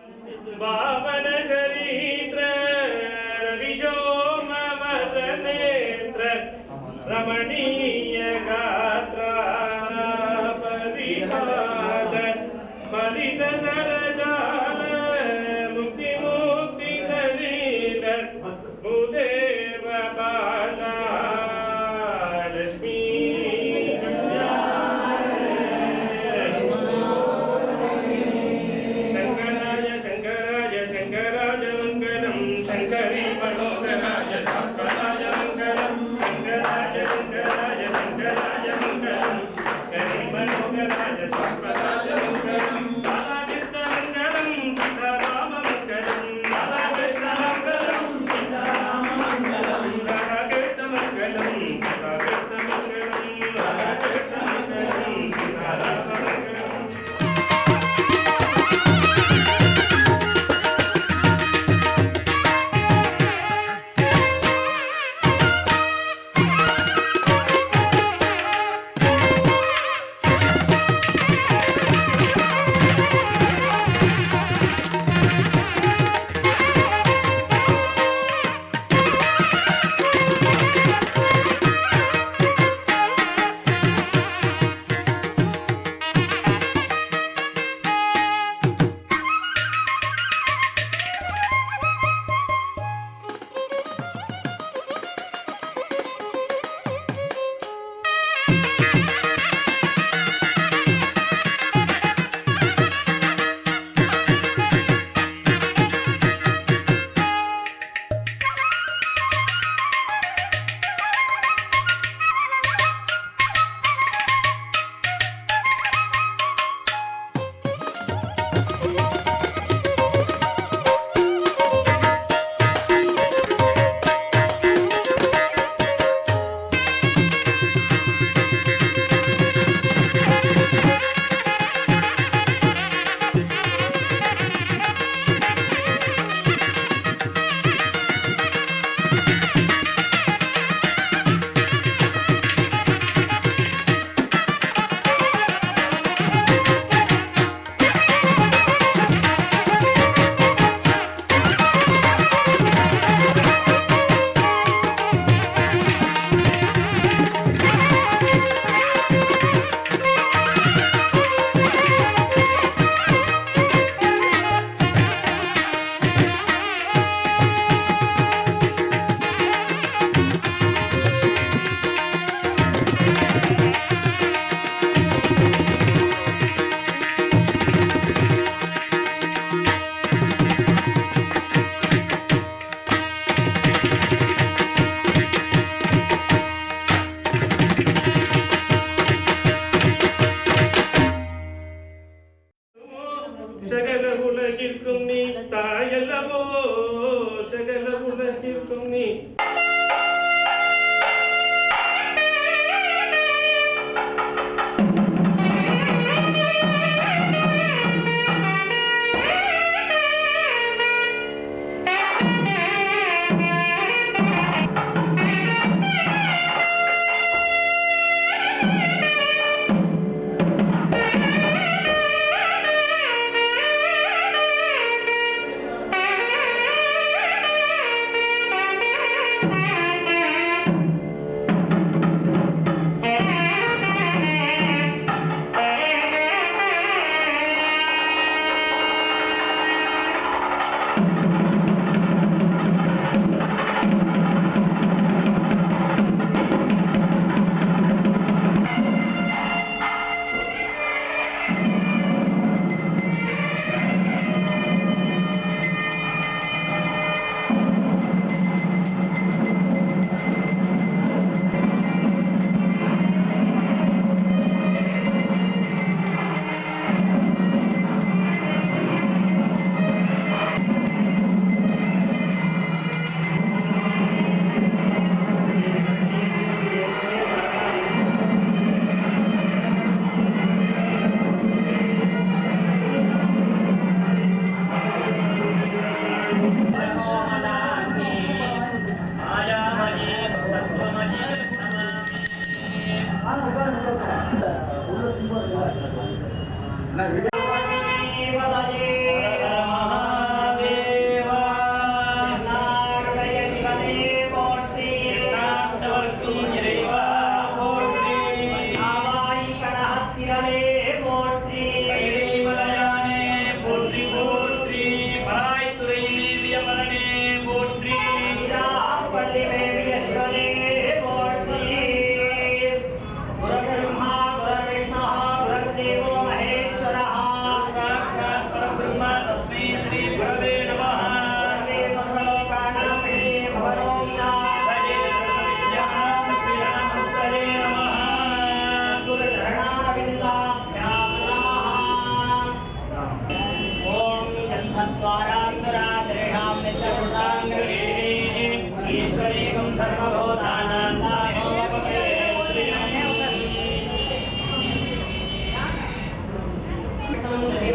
भावन चरित्र विशोम वदनेत्र रमणीय गात्रा परिपाल मलित सरजाल मुक्ति मुक्ति दलील भूदेव बाला लक्ष्मी शंकरी मनोहराय शाश्वताय मंगलम शंकराय शंकराय शंकराय मंगलम शंकरी मनोहराय शाश्वताय मंगलम राधा कृष्ण मंगलम सीताराम मंगलम राधा कृष्ण मंगलम सीताराम मंगलम राधा कृष्ण मंगलम राधा कृष्ण मंगलम राधा कृष्ण मंगलम सीताराम मंगलम சகல உலகிற்கும் நீ தாயல்லவோ சகல உலகிற்கும் நீ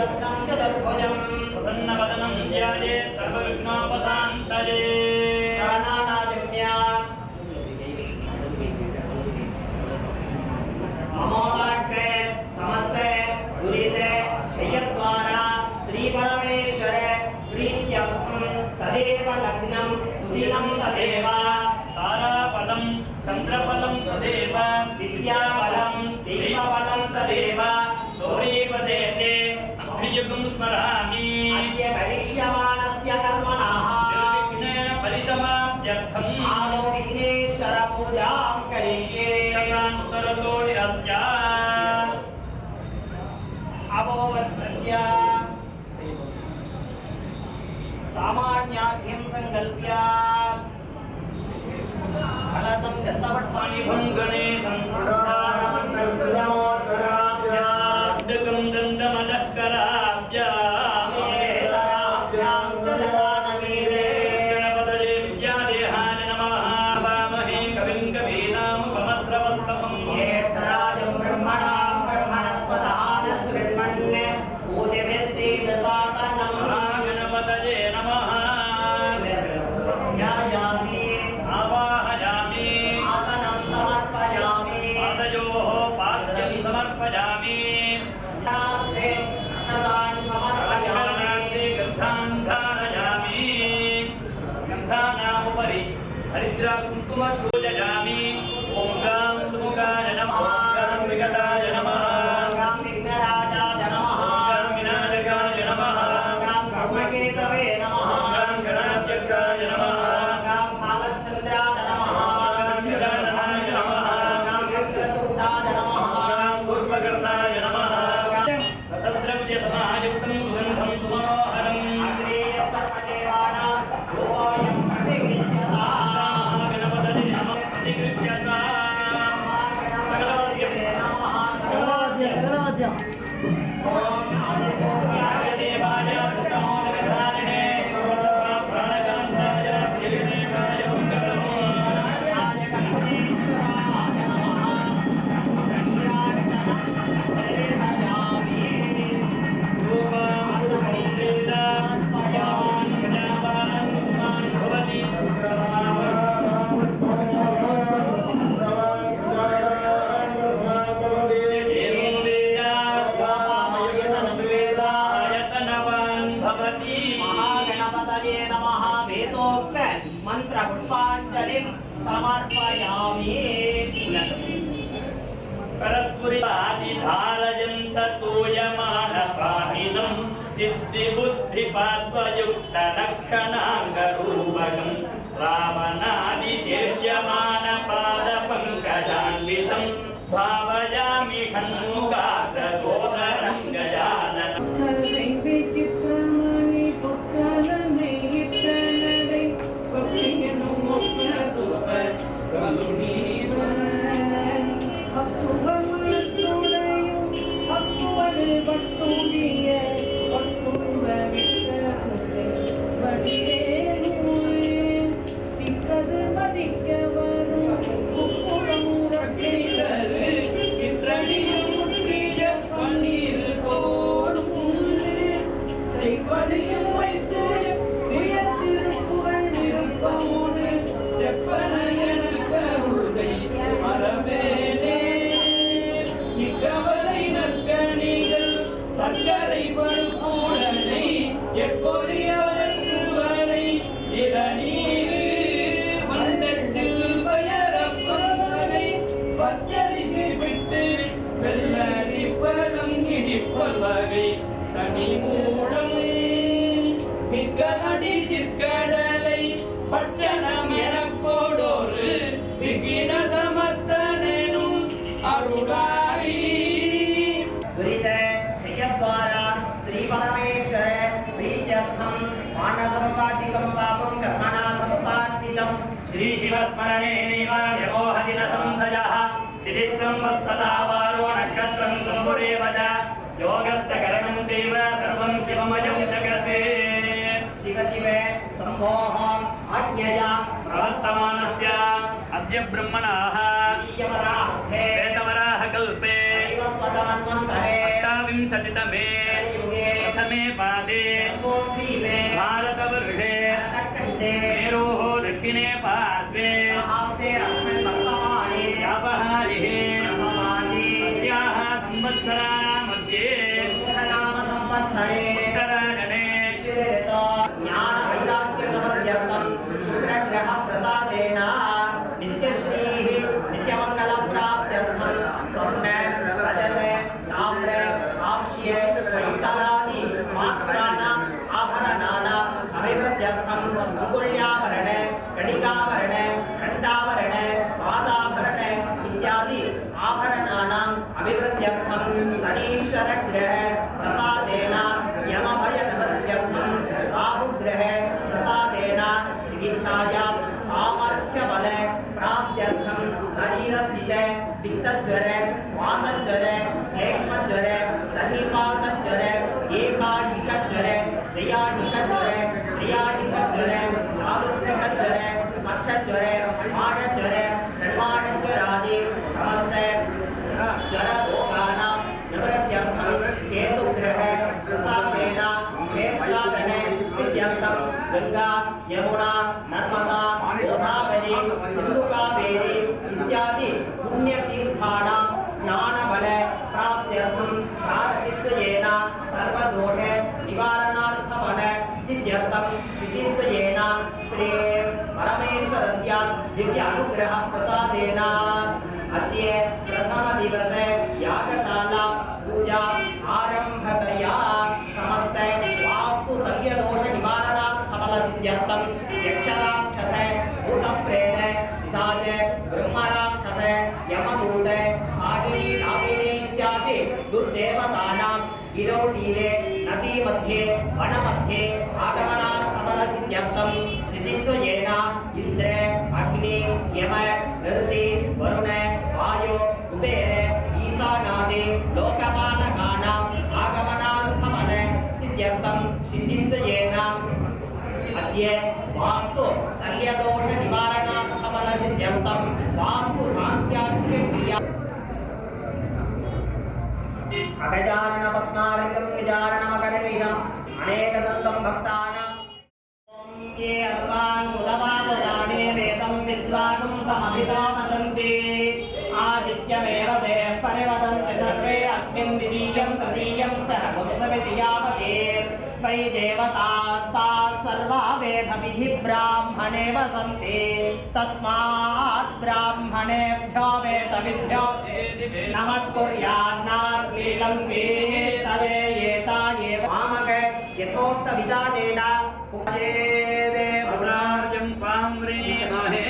श्रीवत्तं चतुर्भुजं प्रसन्नवदनं ध्यायेत् सर्वविघ्नोपशान्तये प्राणानादिम्या अमोघार्थे समस्ते दुरिते क्षयद्वारा श्रीपरमेश्वर प्रीत्यर्थं तदेव लग्नं सुदिनं तदेव ताराफलं चन्द्रफलं तदेव विद्याफलं देवफलं तदेव गौरीपदे ते अभ्युगं स्मरामि अद्य करिष्यमाणस्य कर्मणः निर्विघ्नेन परिसमाप्त्यर्थम् आदौ विघ्नेश्वर पूजां करिष्ये उत्तरतो निरस्य अभोवस्मस्य सामान्याख्यं संकल्प्य कलशं गन्धपट्टमणि भङ्गणे संस्कृतारमन्त्रसुरमोत्तराभ्यां दन्दमदस्कराभ्यां च ददानमीरे गणपतये विद्यादेहाय नमः वामहे कविं कवीनामुपमस्रवस्तमं ज्येष्ठराजं ब्रह्मणां ब्रह्मणस्पतः न शृण्वन् ऊदिभिस्सीदसादनं गणपतये नमः ध्यायामि आवाहयामि आसनं समर्पयामि पादयोः पाद्यं समर्पयामि नाथे अक्षतान् समर्पयामि अलङ्करणार्थे गन्धान् धारयामि गन्धानामुपरि हरिद्राकुङ्कुमचूर्यामि ॐ गां सुमुखाय नमः ॐ गां विकटाय नमः गां विघ्नराजाय नमः गां विनायकाय नमः गां धूमकेतवे नमः गां गणाध्यक्षाय नमः गां भालचन्द्राय नमः गां गजाननाय नमः गां वक्रतुण्डाय नमः गां पूर्वकर्णाय नमः रसद्रव्यसमायुक्तं सुगन्धं सुमनोहरम् अग्रे सर्वदेवानां गोयं प्रतिगृह्यता गणपतये नमः प्रतिगृह्यता ओम देवाय नमो गजानने प्राणकान्ताय जगन्नाथाय महागणपतये नमः वेदोक्त मंत्र पुष्पांजलिं समर्पयामि परस्फुरितादिधारयन्त तूयमानपाहिनं सिद्धिबुद्धिपात्वयुक्तलक्षणाङ्गरूपकं रावणादिसेव्यमानपादपङ्कजान्वितं भावयामि षण्मुखाग्रसोदरं गजाननम् चित्रमणि पुत्रने इट्टनडै पक्षियनु मोक्तदुपर करुणीवर अक्तुबमतुडयु अक्तुवडे बट्टुगिय बट्टुव विट्टुडे बडियेनुए तिक्कदु मदिक्कवरु कुक्कुडमु रक्षितरु चित्रनियु मुट्टिय पन्नीर செய்வடியும் வைத்து உயர்த்திருப்புகள் நிருப்பமோடு செப்பன எனக்கருள்கை மரவேனே இக்கவலை நற்கணிகள் சர்க்கரை பருப்பூடனை எப்பொறியவர்கள் வரை இதனீரு மண்டச்சில் பயரப்பவரை பச்சரிசி விட்டு வெள்ளரி பழம் இடிப்பல் வகை தனி மூலம் மிக்க நடி சிற்கடலை பட்சணம் எனக்கோடொரு விகின சமர்த்தனும் அருளாடி दुरिते क्षयद्वारा श्रीपरमेश्वर प्रीत्यर्थं मानसम्पादिकं पापं कर्मणा सम्पादितं श्रीशिवस्मरणेनैव व्यमोहति न संशयः तिथिः संवत्सरः वारो नक्षत्रं सम्भुरेव च योगश्च करणं चैव सर्वं शिवमयं जगते शिव शिवे सम्भोः आज्ञया प्रवर्तमानस्य अद्य ब्रह्मणः श्वेतवराह कल्पे 20 तमे प्रथमे पादे जम्बोद्वीपे भारतवर्षे भारतखण्डे मेरोः दक्षिणे पार्श्वे सहाब्दे अस्मिन् वर्तमाने व्यापहारिः ब्रह्मवादी अस्याः संवत्सराणां मध्ये नाम संवत्सरे उत्तरायणे शिरतो ज्ञानवैराग्यसमृद्ध्यर्थं शुक्रग्रहप्रसादेन नित्यश्रीः नित्यमङ्गलप्राप्त्यर्थं स्वर्ण रजत ताम्र कांस्य वैतलादि मात्राणाम् आभरणानाम् अभिवृद्ध्यर्थं अङ्गुल्याभरण कटिकाभरण घण्टाभरण पादाभरण इत्यादि आभरणानाम् अभिवृद्ध्यर्थं शनीश्वरग्रह प्रसादेन यमभयनिवृत्त्यर्थं राहुग्रह प्रसादेन चिकित्सायां सामर्थ्यबल प्राप्त्यर्थं शरीरस्थित पित्तज्वर वातज्वर श्लेष्मज्वर सन्निपातज्वर एकायिकज्वर त्रयायिकज्वर त्रयायिकज्वर चातुर्थिकज्वर पक्षज्वर माषज्वर षण्माषज्वरादि समस्त ज्वररोगाणां निवृत्त्यर्थं केतुग्रह प्रसादेन क्षेत्रागणे सिद्ध्यर्थं गंगा यमुना नर्मदा गोदावरी सिन्धुकावेरी इत्यादि पुण्यतीर्थानां स्नानबल प्राप्त्यर्थं प्रार्थित्वेन सर्वदोष निवारणार्थबल सिद्ध्यर्थं सिद्धित्वेन श्री परमेश्वरस्य दिव्य अनुग्रह प्रसादेन अद्य प्रथमदिवसे यागशाला पूजा आरम्भतया समस्त वास्तु सल्यदोष निवारणार्थबल सिद्ध्यर्थं यक्षराक्षस भूतप्रेत पिशाच ब्रह्मराक्षस यमदूत सागिनी नागिनी इत्यादि दुर्देवतानां गिरोतीरे नदी मध्ये वन मध्ये आगमनार्थबल सिद्ध्यर्थं सिद्धित्वेन इंद्र अग्नि यम निरुति वरुण वायु कुबेर ईशानादि लोकपालकानाम् आगमनार्थबल सिद्ध्यर्थं सिद्धित्वेन अद्य वास्तु शल्यदोष निवारणार्थबल सिद्ध्यर्थं वास्तु शान्त्याख्यक्रिया अगजानन पद्मार्गं निजारणमकरनिशम् अनेकदन्तं भक्तानां ये अर्वान् उदवादराणे वेदं विद्वानुं समभिता वदन्ति आदित्यमेव ते परिवदन्ति सर्वे अग्निं द्वितीयं तृतीयं स्तरपुंसमिति यावते वै देवतास्ताः सर्वा वेदविधि ब्राह्मणे वसन्ति तस्मात् ब्राह्मणेभ्यो वेदविद्भ्यो नमस्कुर्यान्नाश्लीलं कीर्तये एता एव मामक यथोक्तविधानेन पुरार्यं पाम्रीमहे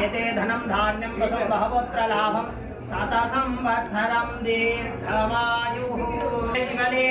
एते धनं धान्यं वसु बहवोऽत्र लाभं शतसंवत्सरं दीर्घमायुः शिवने